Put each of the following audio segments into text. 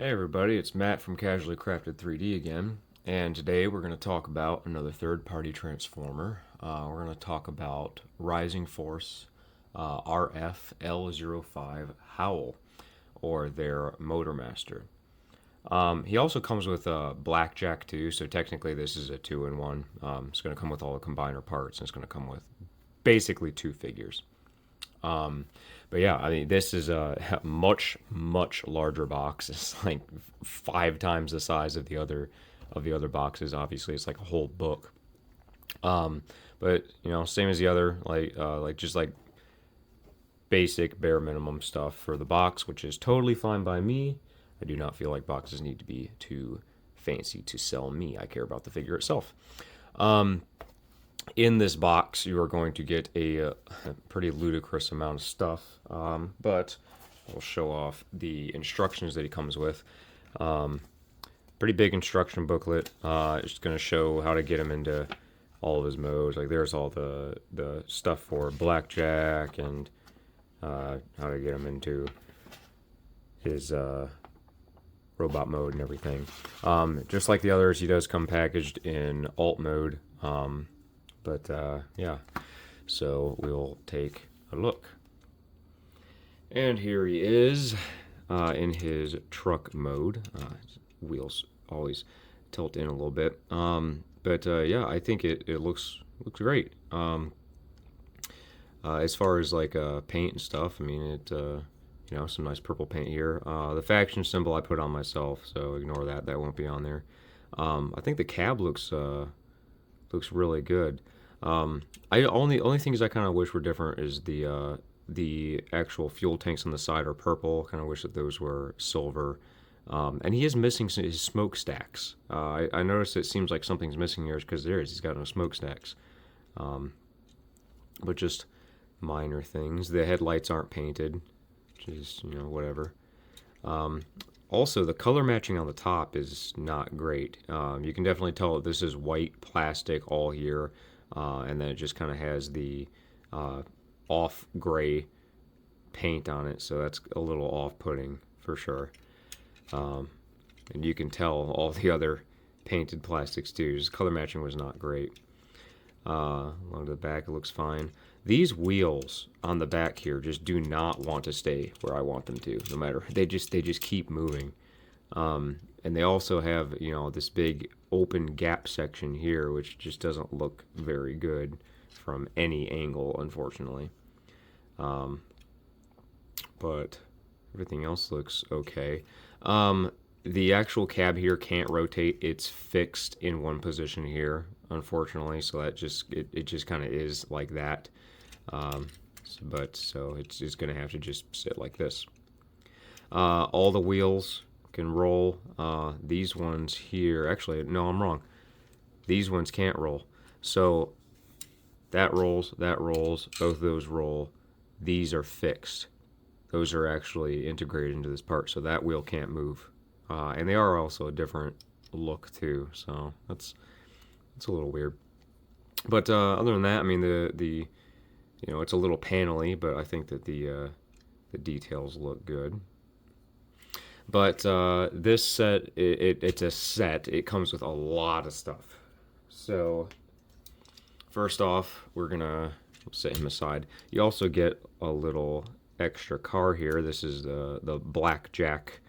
Hey everybody, it's Matt from Casually Crafted 3D again, and today we're going to talk about another third-party transformer. We're going to talk about Rising Force RF-L05 Howl, or their Motormaster. He also comes with a Blackjack too, so technically this is a two-in-one. It's going to come with all the combiner parts, and it's going to come with basically two figures. But yeah, I mean, this is a much larger box. It's like 5 times the size of the other boxes. Obviously, it's like a whole book. But same as the other, like just like basic bare minimum stuff for the box, which is totally fine by me. I do not feel like boxes need to be too fancy to sell me. I care about the figure itself. In this box, you are going to get a pretty ludicrous amount of stuff, but I'll show off the instructions that he comes with. Pretty big instruction booklet. It's going to show how to get him into all of his modes. Like there's all the stuff for Blackjack and how to get him into his robot mode and everything. Just like the others, he does come packaged in alt mode. But yeah, so we'll take a look. And here he is in his truck mode. Wheels always tilt in a little bit. But yeah, I think it looks great. As far as like paint and stuff, I mean, some nice purple paint here. The faction symbol I put on myself, so ignore that. That won't be on there. I think the cab looks really good. Only things I kind of wish were different is the actual fuel tanks on the side are purple. Kind of wish that those were silver. And he is missing his smokestacks. I noticed it seems like something's missing here because there is. He's got no smokestacks. But just minor things. The headlights aren't painted, which is whatever. Also, the color matching on the top is not great. You can definitely tell that this is white plastic all here, and then it just kind of has the off gray paint on it, so that's a little off-putting for sure. And you can tell all the other painted plastics too. Just color matching was not great. Along the back, it looks fine. These wheels on the back here just do not want to stay where I want them to. No matter they just keep moving. And they also have this big open gap section here, which just doesn't look very good from any angle, unfortunately. But everything else looks okay. The actual cab here can't rotate. It's fixed in one position here, unfortunately. So that it just kind of is like that. So it's just gonna have to just sit like this. All the wheels can roll. These ones here, actually, no, I'm wrong. These ones can't roll. So that rolls, both of those roll. These are fixed. Those are actually integrated into this part, so that wheel can't move. And they are also a different look too, so that's a little weird. But other than that, I mean the it's a little panely, but I think that the details look good. But this set, it's a set. It comes with a lot of stuff. So first off, we're gonna set him aside. You also get a little extra car here. This is the Blackjack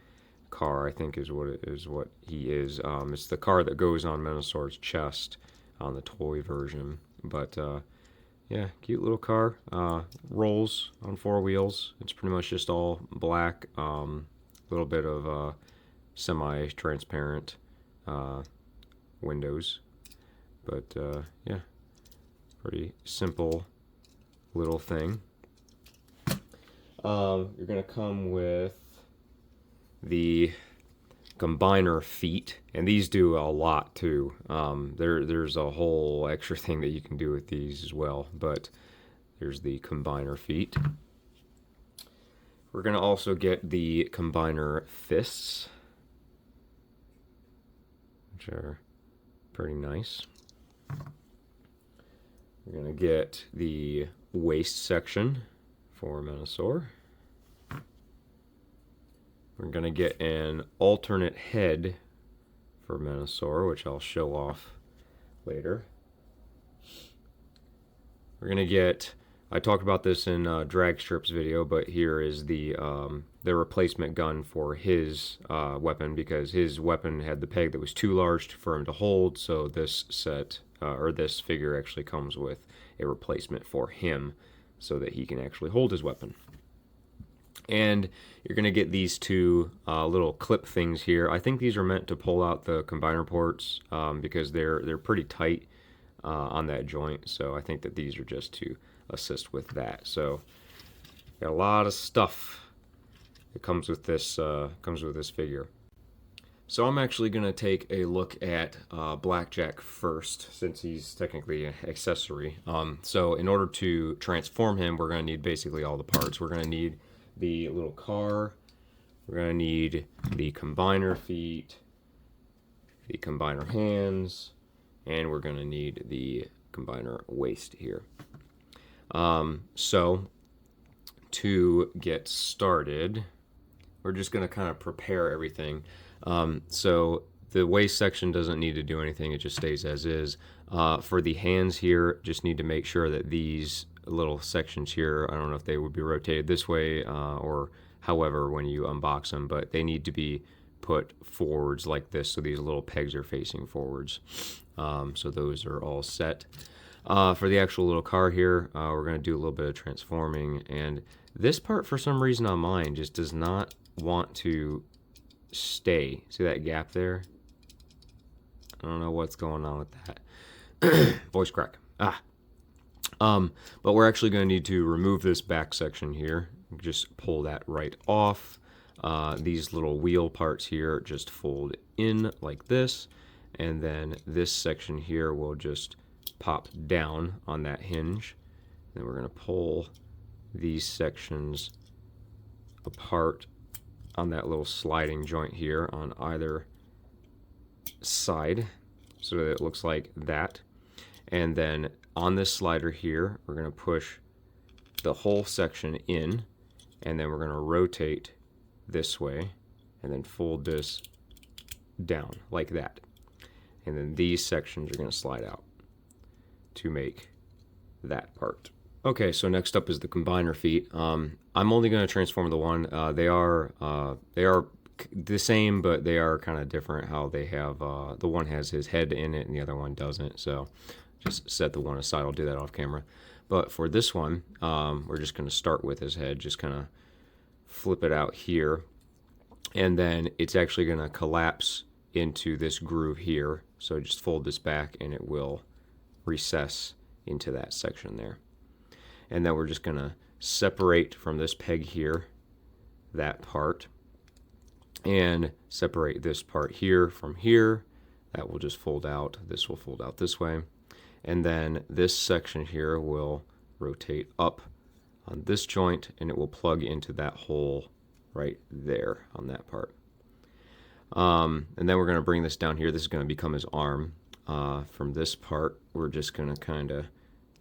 car, I think is what he is. It's the car that goes on Menosaur's chest on the toy version. But yeah, cute little car. Rolls on 4 wheels. It's pretty much just all black. Little bit of semi-transparent windows. But yeah, pretty simple little thing. You're gonna come with the combiner feet, and these do a lot too. There's a whole extra thing that you can do with these as well, but there's the combiner feet. We're gonna also get the combiner fists, which are pretty nice. We're gonna get the waist section for Menosaur. We're going to get an alternate head for Menosaur, which I'll show off later. We're going to get, I talked about this in Drag Strips video, but here is the replacement gun for his weapon, because his weapon had the peg that was too large for him to hold, so this set, or this figure actually comes with a replacement for him so that he can actually hold his weapon. And you're going to get these two little clip things here. I think these are meant to pull out the combiner ports because they're pretty tight on that joint. So I think that these are just to assist with that. So got a lot of stuff that comes with this figure. So I'm actually going to take a look at Blackjack first, since he's technically an accessory. So in order to transform him, we're going to need basically all the parts. We're going to need the little car, we're going to need the combiner feet, the combiner hands, and we're going to need the combiner waist here. So to get started, we're just going to kind of prepare everything. So the waist section doesn't need to do anything, it just stays as is. For the hands here, just need to make sure that these little sections here, I don't know if they would be rotated this way or however when you unbox them, but they need to be put forwards like this, so these little pegs are facing forwards. So those are all set. For the actual little car here, we're going to do a little bit of transforming, and this part for some reason on mine just does not want to stay. See that gap there? I don't know what's going on with that. Voice crack. But we're actually going to need to remove this back section here. Just pull that right off. These little wheel parts here just fold in like this, and then this section here will just pop down on that hinge. Then we're going to pull these sections apart on that little sliding joint here on either side, so that it looks like that. And then on this slider here, we're going to push the whole section in, and then we're going to rotate this way and then fold this down like that. And then these sections are going to slide out to make that part. Okay, so next up is the combiner feet. I'm only going to transform the one. They are the same, but they are kind of different. How they have the one has his head in it and the other one doesn't. So just set the one aside. I'll do that off camera. But for this one, we're just going to start with his head. Just kind of flip it out here, and then it's actually going to collapse into this groove here. So just fold this back, and it will recess into that section there. And then we're just going to separate from this peg here that part, and separate this part here from here. That will just fold out. This will fold out this way. And then this section here will rotate up on this joint, and it will plug into that hole right there on that part. And then we're going to bring this down here. This is going to become his arm. From this part, we're just going to kind of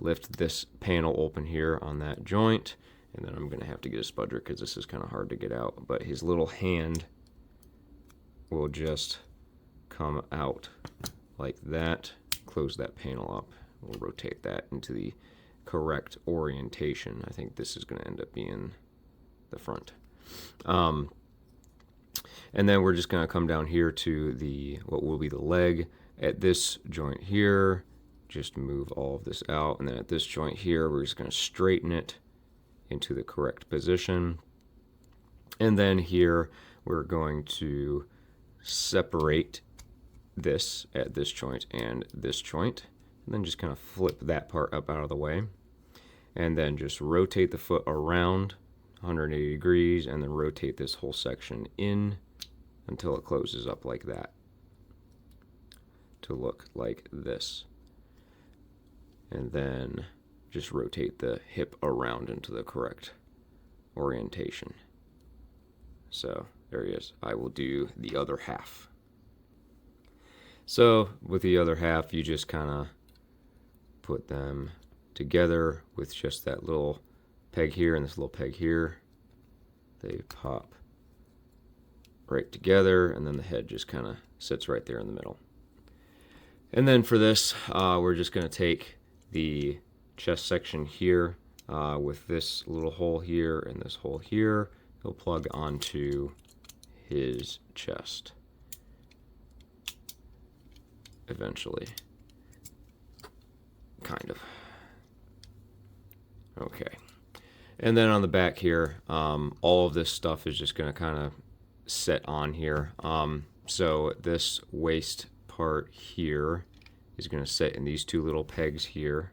lift this panel open here on that joint, and then I'm going to have to get a spudger because this is kind of hard to get out. But his little hand will just come out like that. Close that panel up. We'll rotate that into the correct orientation. I think this is going to end up being the front. And then we're just going to come down here to the what will be the leg. At this joint here, just move all of this out, and then at this joint here, we're just going to straighten it into the correct position. And then here, we're going to separate this at this joint and this joint, and then just kind of flip that part up out of the way, and then just rotate the foot around 180 degrees, and then rotate this whole section in until it closes up like that to look like this. And then just rotate the hip around into the correct orientation. So there he is. I will do the other half. So with the other half, you just kind of put them together with just that little peg here and this little peg here. They pop right together, and then the head just kind of sits right there in the middle. And then for this, we're just going to take the chest section here with this little hole here and this hole here. He'll plug onto his chest eventually. Kind of. Okay. And then on the back here, all of this stuff is just going to kind of set on here. So this waist part here is going to sit in these two little pegs here,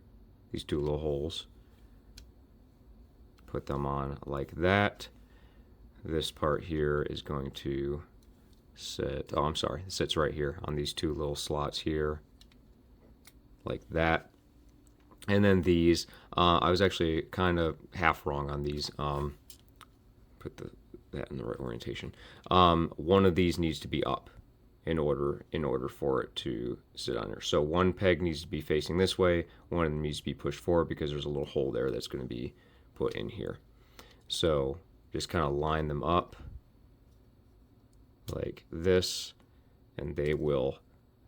these two little holes. Put them on like that. This part here is going to sit, oh, I'm sorry, it sits right here on these two little slots here, like that. And then these, I was actually kind of half wrong on these. Put that in the right orientation. One of these needs to be up in order for it to sit on there. So one peg needs to be facing this way, one of them needs to be pushed forward because there's a little hole there that's going to be put in here. So just kind of line them up like this, and they will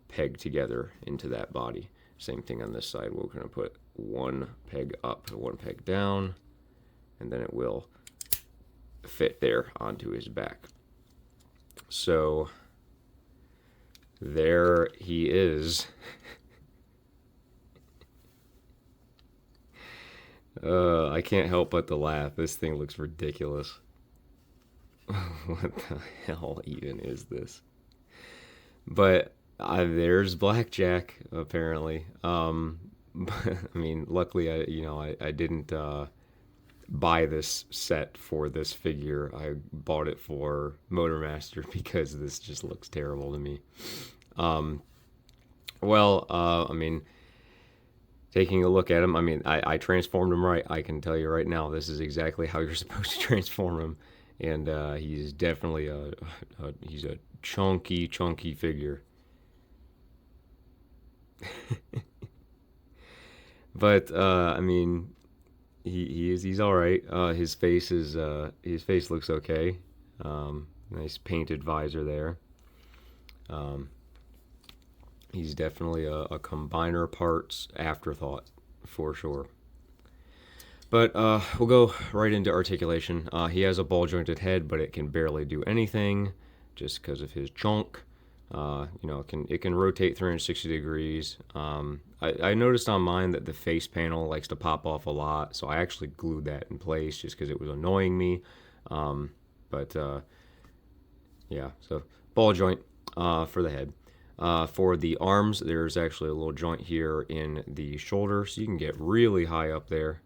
peg together into that body. Same thing on this side. We're going to put one peg up and one peg down, and then it will fit there onto his back. So there he is. I can't help but to laugh. This thing looks ridiculous. What the hell even is this? But there's Blackjack, apparently. But, I mean, luckily, I didn't buy this set for this figure. I bought it for Motormaster because this just looks terrible to me. I mean, taking a look at him, I mean, I transformed him right. I can tell you right now, this is exactly how you're supposed to transform him. And he's definitely he's a chunky figure. But I mean, he's all right. His face looks okay. Nice painted visor there. He's definitely a combiner parts afterthought for sure. But we'll go right into articulation. He has a ball jointed head, but it can barely do anything just because of his junk. It can rotate 360 degrees. I noticed on mine that the face panel likes to pop off a lot, so I actually glued that in place just because it was annoying me. Yeah, so ball joint for the head. For the arms, there's actually a little joint here in the shoulder, so you can get really high up there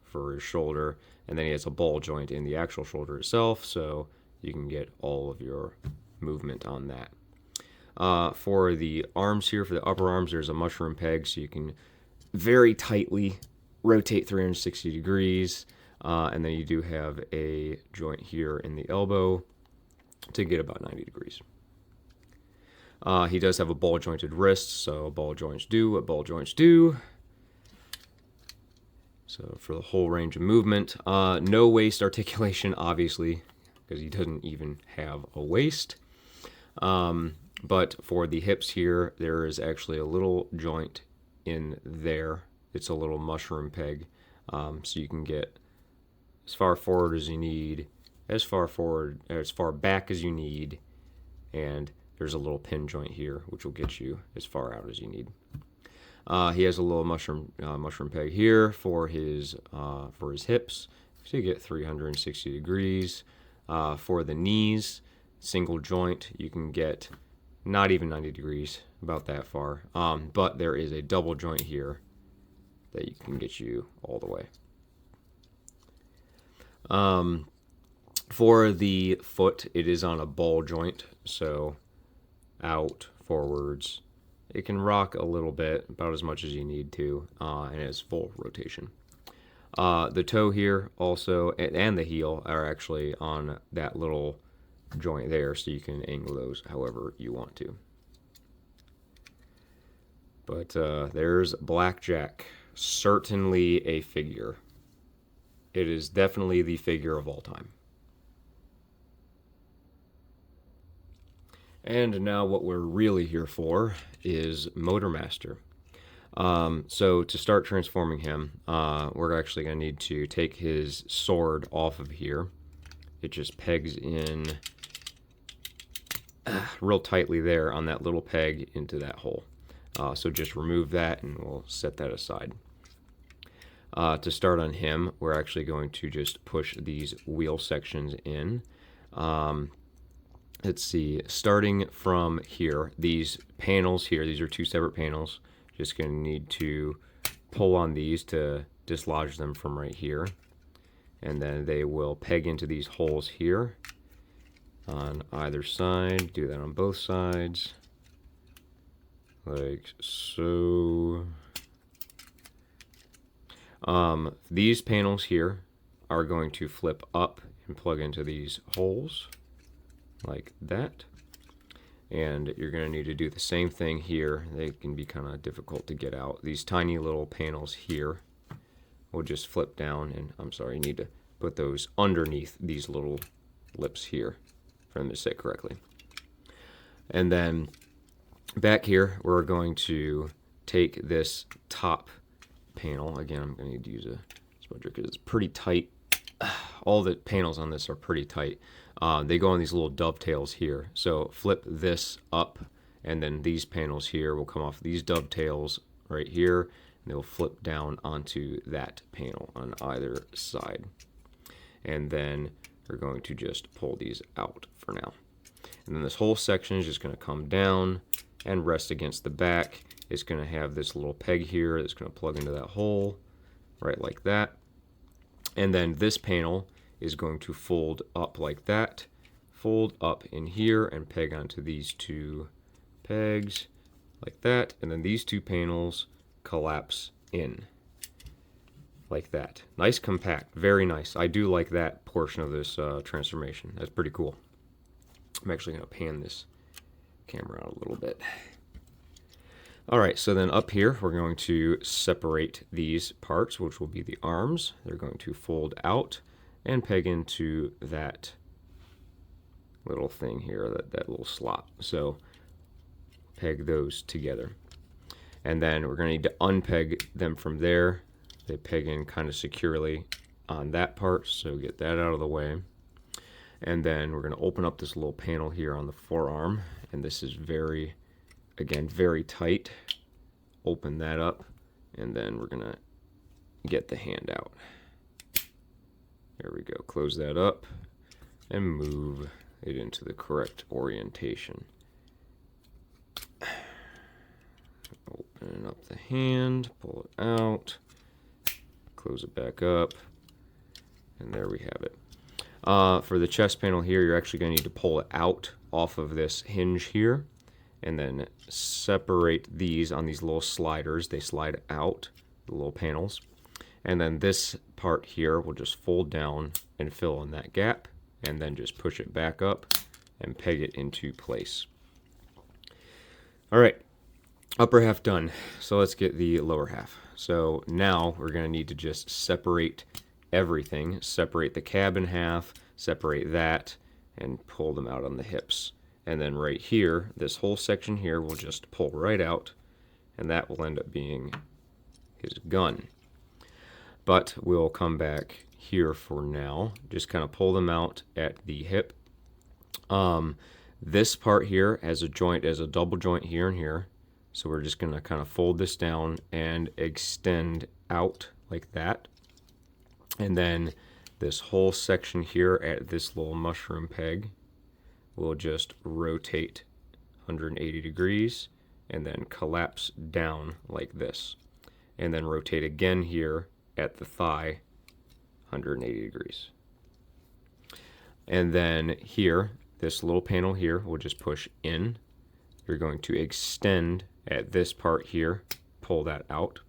for his shoulder, and then he has a ball joint in the actual shoulder itself, so you can get all of your movement on that. For the arms here, for the upper arms, there's a mushroom peg, so you can very tightly rotate 360 degrees, and then you do have a joint here in the elbow to get about 90 degrees. He does have a ball jointed wrist, so ball joints do what ball joints do. So for the whole range of movement, no waist articulation, obviously, because he doesn't even have a waist. But for the hips here, there is actually a little joint in there. It's a little mushroom peg, so you can get as far forward as you need, as far back as you need, and there's a little pin joint here, which will get you as far out as you need. He has a little mushroom peg here for his hips, so you get 360 degrees. For the knees, single joint, you can get not even 90 degrees, about that far. But there is a double joint here that you can get you all the way. For the foot, it is on a ball joint, so out, forwards. It can rock a little bit, about as much as you need to, and it has full rotation. The toe here also, and the heel, are actually on that little joint there, so you can angle those however you want to. But there's Blackjack. Certainly a figure. It is definitely the figure of all time. And now what we're really here for is Motormaster. So to start transforming him, we're actually going to need to take his sword off of here. It just pegs in real tightly there on that little peg into that hole. So just remove that and we'll set that aside. To start on him, we're actually going to just push these wheel sections in. Let's see, starting from here, these panels here, these are two separate panels. Just going to need to pull on these to dislodge them from right here. And then they will peg into these holes here on either side. Do that on both sides, like so. These panels here are going to flip up and plug into these holes like that. And you're going to need to do the same thing here. They can be kind of difficult to get out. These tiny little panels here will just flip down, and I'm sorry, you need to put those underneath these little lips here for them to sit correctly. And then back here, we're going to take this top panel. Again, I'm going to need to use a smudger because it's pretty tight. All the panels on this are pretty tight. They go on these little dovetails here. So flip this up, and then these panels here will come off these dovetails right here, and they'll flip down onto that panel on either side. And then we're going to just pull these out for now. And then this whole section is just going to come down and rest against the back. It's going to have this little peg here that's going to plug into that hole, right like that. And then this panel is going to fold up like that, fold up in here and peg onto these two pegs like that. And then these two panels collapse in like that. Nice compact, very nice. I do like that portion of this transformation. That's pretty cool. I'm actually going to pan this camera out a little bit. Alright, so then up here we're going to separate these parts, which will be the arms. They're going to fold out and peg into that little thing here, that little slot. So peg those together. And then we're going to need to unpeg them from there. They peg in kind of securely on that part, so get that out of the way. And then we're going to open up this little panel here on the forearm, and this is very tight. Open that up, and then we're going to get the hand out. There we go. Close that up and move it into the correct orientation. Open up the hand, pull it out, close it back up, and there we have it. For the chest panel here, you're actually going to need to pull it out off of this hinge here, and then separate these on these little sliders. They slide out, the little panels. And then this part here will just fold down and fill in that gap, and then just push it back up and peg it into place. All right, upper half done. So let's get the lower half. So now we're going to need to just separate everything. Separate the cab in half, separate that, and pull them out on the hips. And then right here, this whole section here will just pull right out, and that will end up being his gun. But we'll come back here for now. Just kind of pull them out at the hip. This part here has a joint, as a double joint here and here. So we're just going to kind of fold this down and extend out like that. And then this whole section here at this little mushroom peg will just rotate 180 degrees and then collapse down like this. And then rotate again here at the thigh 180 degrees. And then here, this little panel here will just push in. You're going to extend at this part here, pull that out.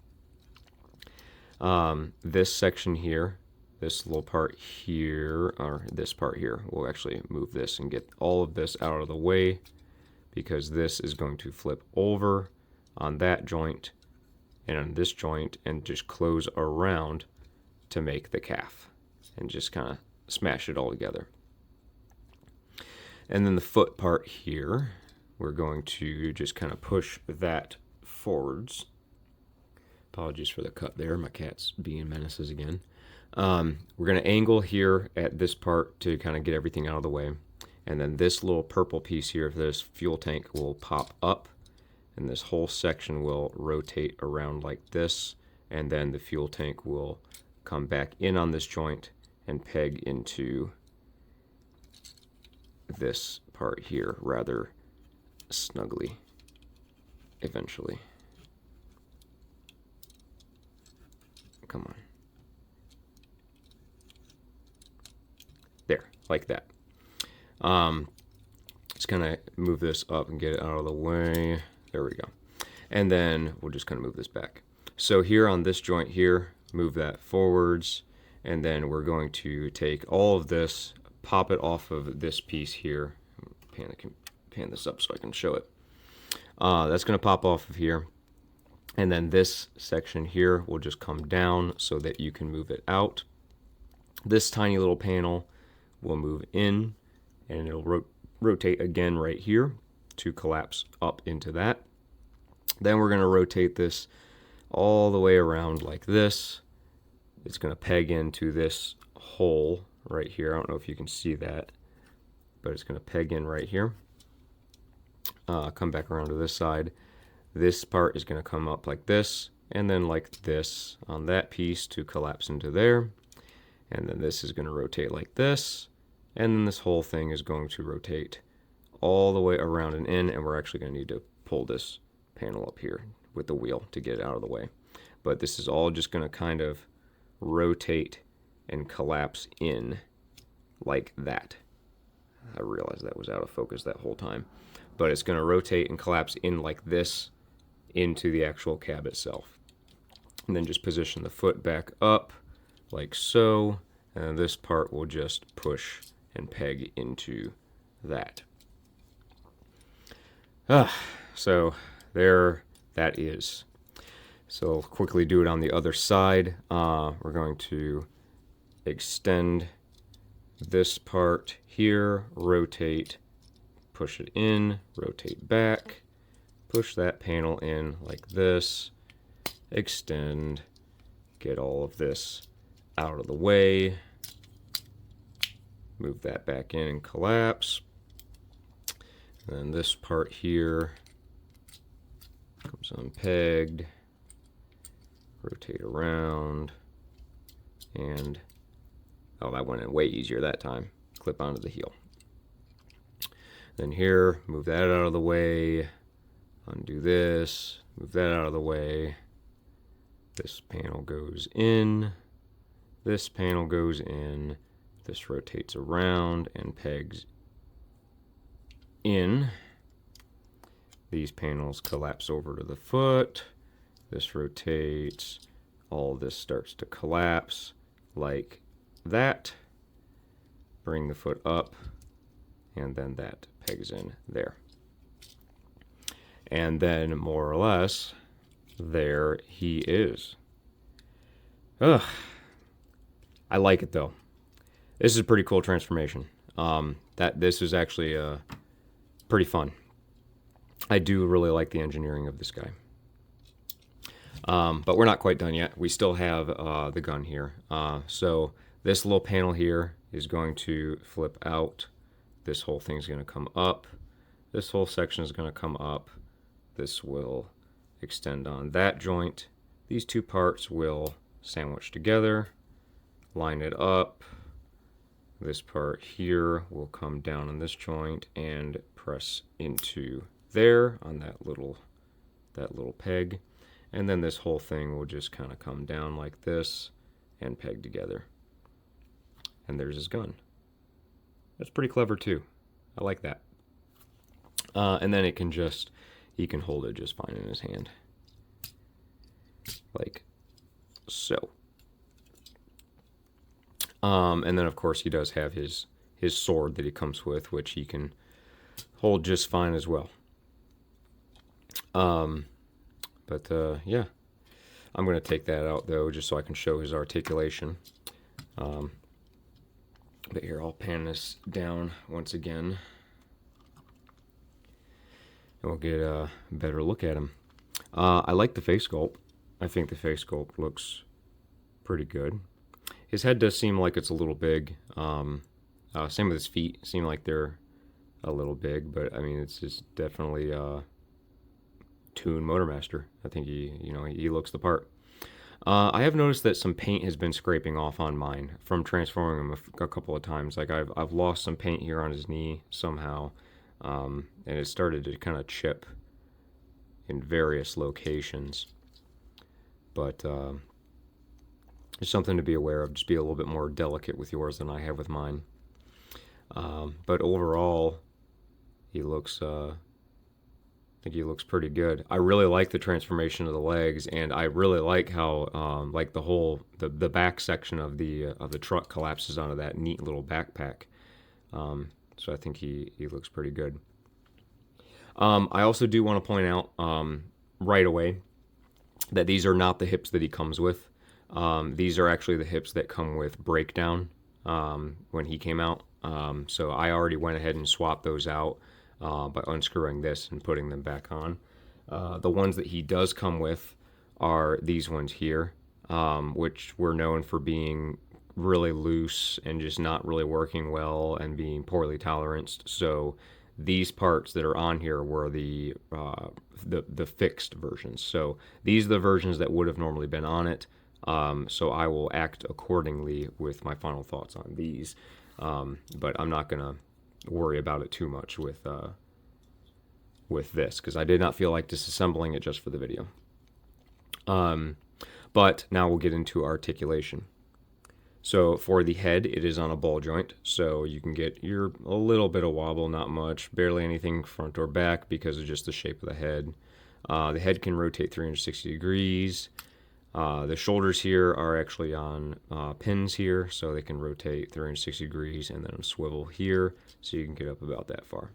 This section here, this little part here, or this part here, we'll actually move this and get all of this out of the way, because this is going to flip over on that joint and on this joint and just close around to make the calf and just kind of smash it all together. And then the foot part here, we're going to just kind of push that forwards. Apologies for the cut there. My cat's being menaces again. We're going to angle here at this part to kind of get everything out of the way. And then this little purple piece here, this fuel tank, will pop up. And this whole section will rotate around like this. And then the fuel tank will come back in on this joint and peg into this part here rather snugly eventually. Come on. There, like that. Just gonna move this up and get it out of the way. There we go. And then we'll just kind of move this back. So here on this joint here, move that forwards, and then we're going to take all of this, pop it off of this piece here. Pan this up so I can show it. That's gonna pop off of here. And then this section here will just come down so that you can move it out. This tiny little panel will move in, and it'll rotate again right here to collapse up into that. Then we're going to rotate this all the way around like this. It's going to peg into this hole right here. I don't know if you can see that, but it's going to peg in right here. Come back around to this side. This part is going to come up like this, and then like this on that piece to collapse into there. And then this is going to rotate like this, and then this whole thing is going to rotate all the way around and in, and we're actually going to need to pull this panel up here with the wheel to get it out of the way. But this is all just going to kind of rotate and collapse in like that. I realized that was out of focus that whole time. But it's going to rotate and collapse in like this into the actual cab itself. And then just position the foot back up like so, and this part will just push and peg into that. So there that is. So I'll quickly do it on the other side. We're going to extend this part here, rotate, push it in, rotate back, push that panel in like this, extend, get all of this out of the way, move that back in and collapse. And then this part here comes unpegged, rotate around, and oh, that went in way easier that time. Clip onto the heel. Then here, move that out of the way, undo this, move that out of the way. This panel goes in, this panel goes in, this rotates around and pegs in. These panels collapse over to the foot. This rotates, all this starts to collapse like that. Bring the foot up, and then that pegs in there. And then more or less, there he is. Ugh. I like it though. This is a pretty cool transformation. This is actually pretty fun. I do really like the engineering of this guy. But we're not quite done yet. We still have the gun here. So this little panel here is going to flip out. This whole thing's going to come up. This whole section is going to come up. This will extend on that joint. These two parts will sandwich together, line it up. This part here will come down on this joint and press into there on that little peg. And then this whole thing will just kind of come down like this and peg together. And there's his gun. That's pretty clever too. I like that. And then it can just, he can hold it just fine in his hand. Like so. And then of course he does have his sword that he comes with, which he can hold just fine as well. Yeah, I'm going to take that out though, just so I can show his articulation. But here, I'll pan this down once again. we'll get a better look at him. I like the face sculpt. I think the face sculpt looks pretty good. His head does seem like it's a little big. Same with his feet. Seem like they're a little big, but I mean, it's just definitely Toon Motormaster. I think he looks the part. I have noticed that some paint has been scraping off on mine from transforming him a couple of times. Like I've lost some paint here on his knee somehow, and it started to kind of chip in various locations. But it's something to be aware of. Just be a little bit more delicate with yours than I have with mine. But overall, he looks. I think he looks pretty good. I really like the transformation of the legs, and I really like how like the back section of the truck collapses onto that neat little backpack. So I think he looks pretty good. I also do want to point out right away that these are not the hips that he comes with. These are actually the hips that come with Breakdown when he came out. So I already went ahead and swapped those out by unscrewing this and putting them back on. The ones that he does come with are these ones here, which were known for being really loose and just not really working well and being poorly toleranced. So these parts that are on here were the fixed versions. So these are the versions that would have normally been on it. So I will act accordingly with my final thoughts on these. But I'm not gonna worry about it too much with this, because I did not feel like disassembling it just for the video. But now we'll get into articulation. So for the head, it is on a ball joint, so you can get a little bit of wobble, not much, barely anything front or back because of just the shape of the head. The head can rotate 360 degrees. The shoulders here are actually on pins here, so they can rotate 360 degrees and then swivel here, so you can get up about that far.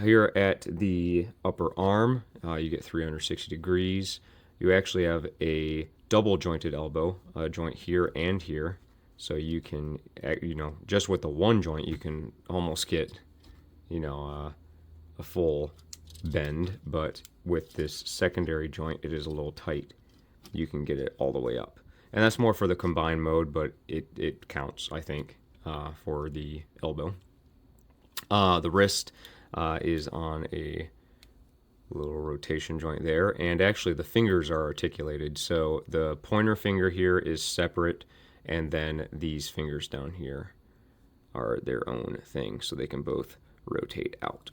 Here at the upper arm, you get 360 degrees. You actually have a double jointed elbow, a joint here and here, so you can, just with the one joint, you can almost get, a full bend, but with this secondary joint, it is a little tight. You can get it all the way up, and that's more for the combined mode, but it counts, I think, for the elbow. The wrist is on a little rotation joint there, and actually the fingers are articulated, so the pointer finger here is separate, and then these fingers down here are their own thing, so they can both rotate out.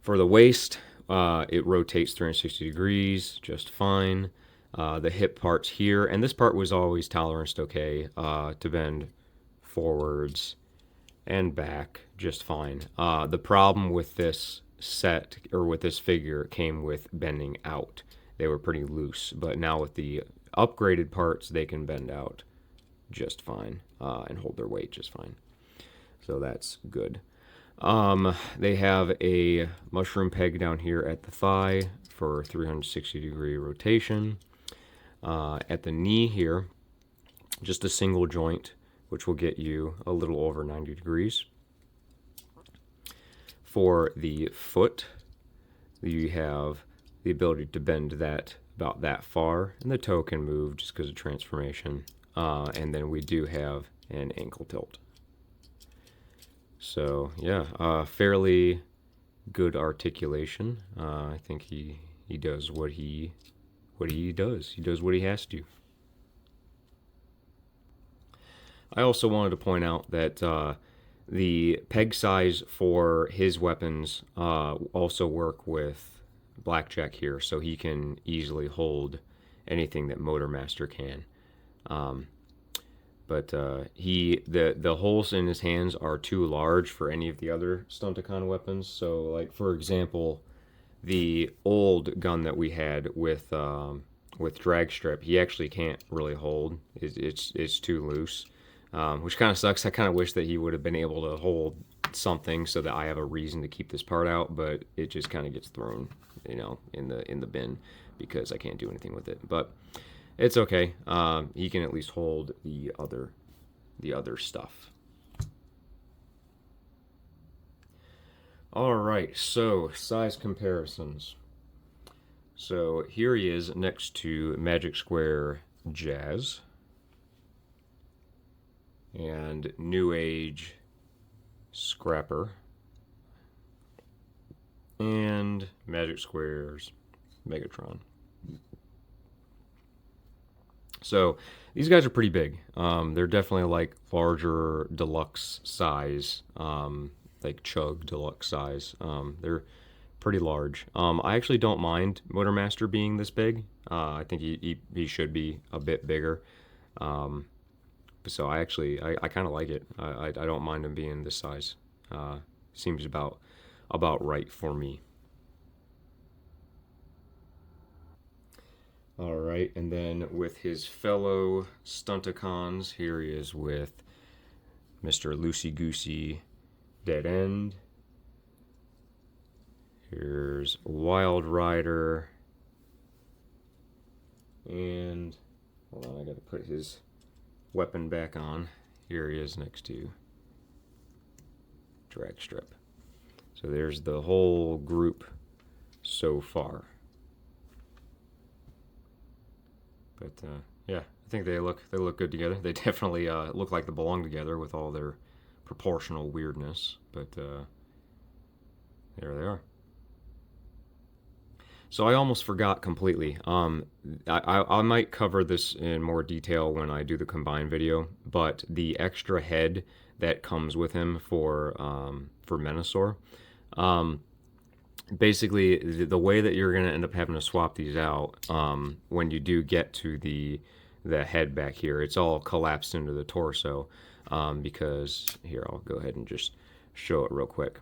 For the waist, it rotates 360 degrees just fine. The hip part's here, and this part was always toleranced okay to bend forwards and back just fine. The problem with this set, or with this figure, came with bending out. They were pretty loose, but now with the upgraded parts, they can bend out just fine and hold their weight just fine. So that's good. They have a mushroom peg down here at the thigh for 360 degree rotation. At the knee here, just a single joint, which will get you a little over 90 degrees. For the foot, you have the ability to bend that about that far, and the toe can move just because of transformation. And then we do have an ankle tilt. So yeah, fairly good articulation. I think he does what he does. He does what he has to. I also wanted to point out that the peg size for his weapons also work with Blackjack here, so he can easily hold anything that Motormaster can. But the holes in his hands are too large for any of the other Stunticon weapons. So, like for example, the old gun that we had with drag strip, he actually can't really hold. It's too loose, which kind of sucks. I kind of wish that he would have been able to hold something so that I have a reason to keep this part out, but it just kind of gets thrown, in the bin because I can't do anything with it. But it's okay. He can at least hold the other stuff. Alright, so size comparisons. So here he is next to Magic Square Jazz and New Age Scrapper and Magic Square's Megatron. So these guys are pretty big. They're definitely like larger deluxe size, like Chug deluxe size. They're pretty large. I actually don't mind Motormaster being this big. I think he should be a bit bigger. So I kind of like it. I don't mind him being this size. Seems about right for me. All right, and then with his fellow Stunticons, here he is with Mr. Loosey Goosey Dead End. Here's Wild Rider. And hold on, I gotta put his weapon back on. Here he is next to Drag Strip. So there's the whole group so far. But yeah, I think they look good together. They definitely look like they belong together with all their proportional weirdness. But there they are. So I almost forgot completely. I might cover this in more detail when I do the combined video. But the extra head that comes with him for Menasor, basically the way that you're going to end up having to swap these out when you do get to the head back here, it's all collapsed into the torso, because here, I'll go ahead and just show it real quick.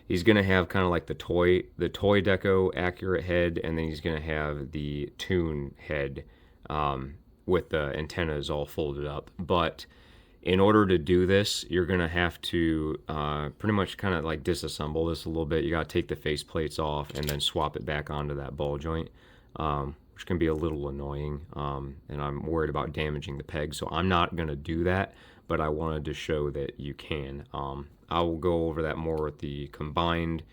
He's going to have kind of like the toy deco accurate head, and then he's going to have the Toon head with the antennas all folded up. But in order to do this, you're going to have to pretty much kind of like disassemble this a little bit. You got to take the face plates off and then swap it back onto that ball joint, which can be a little annoying. And I'm worried about damaging the peg, so I'm not going to do that, but I wanted to show that you can. I will go over that more with the combined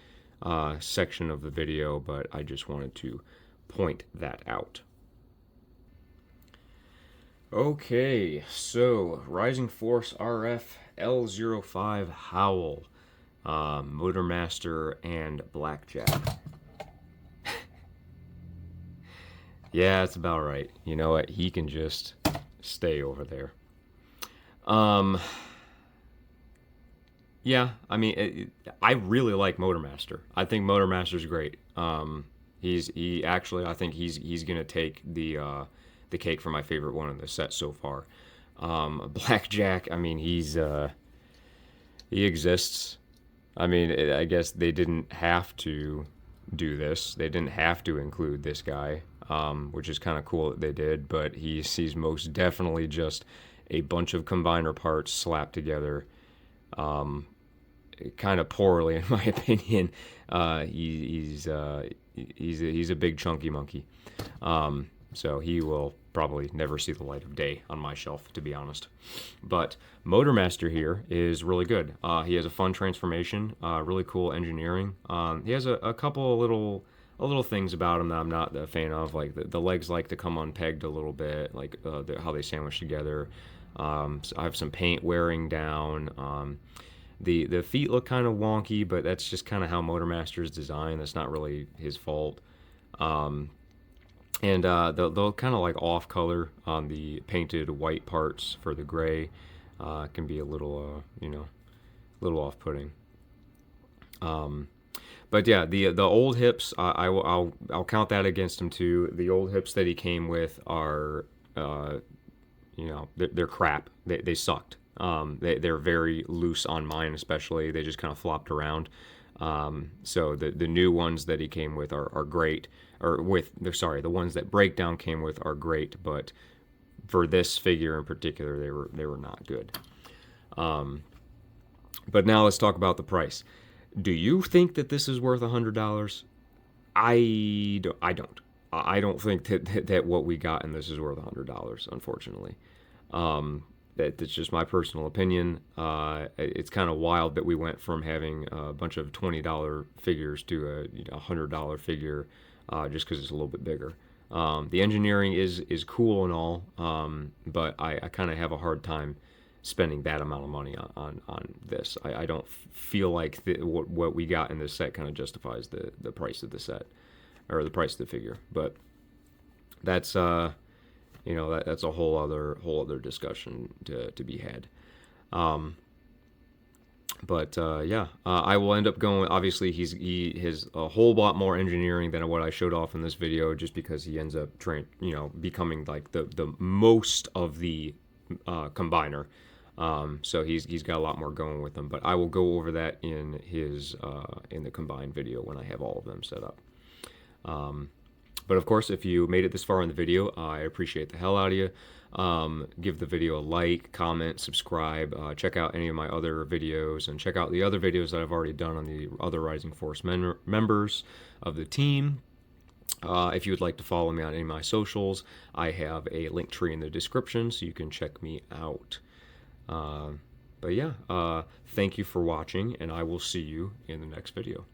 section of the video, but I just wanted to point that out. Okay, so Rising Force RF-L05 Howl, Motormaster, and Blackjack. Yeah, that's about right. You know what? He can just stay over there. Yeah, I mean, I really like Motormaster. I think Motormaster's great. He actually, I think he's gonna take the cake for my favorite one in the set so far. Blackjack, I mean, he exists. I mean, I guess they didn't have to do this. They didn't have to include this guy, which is kind of cool that they did. But he's most definitely just a bunch of combiner parts slapped together, kind of poorly, in my opinion. He's a big chunky monkey. So he will probably never see the light of day on my shelf, to be honest. But Motormaster here is really good. He has a fun transformation, really cool engineering. He has a couple of little things about him that I'm not a fan of, like the legs like to come unpegged a little bit, like how they sandwich together. So I have some paint wearing down. The feet look kind of wonky, but that's just kind of how Motormaster's designed. That's not really his fault. And they'll kind of like off color on the painted white parts for the gray. Can be a little, little off-putting. But yeah, the old hips, I'll count that against him too. The old hips that he came with are, they're crap. They sucked. They're very loose on mine, especially. They just kind of flopped around. So the new ones that he came with are great. The ones that Breakdown came with are great, but for this figure in particular, they were not good. But now let's talk about the price. Do you think that this is worth $100? I don't. I don't think that what we got in this is worth $100, unfortunately. That's just my personal opinion. It's kind of wild that we went from having a bunch of $20 figures to a $100 figure just because it's a little bit bigger. The engineering is cool and all, but I kind of have a hard time spending that amount of money on this. I don't feel like what we got in this set kind of justifies the price of the set, or the price of the figure. But that's that's a whole other discussion to be had. I will end up going. Obviously, he has a whole lot more engineering than what I showed off in this video, just because he ends up becoming like the most of the combiner. So he's got a lot more going with him. But I will go over that in his in the combined video when I have all of them set up. But of course, if you made it this far in the video, I appreciate the hell out of you. Give the video a like, comment, subscribe, check out any of my other videos, and check out the other videos that I've already done on the other Rising Force members of the team. If you would like to follow me on any of my socials, I have a link tree in the description, so you can check me out. Thank you for watching, and I will see you in the next video.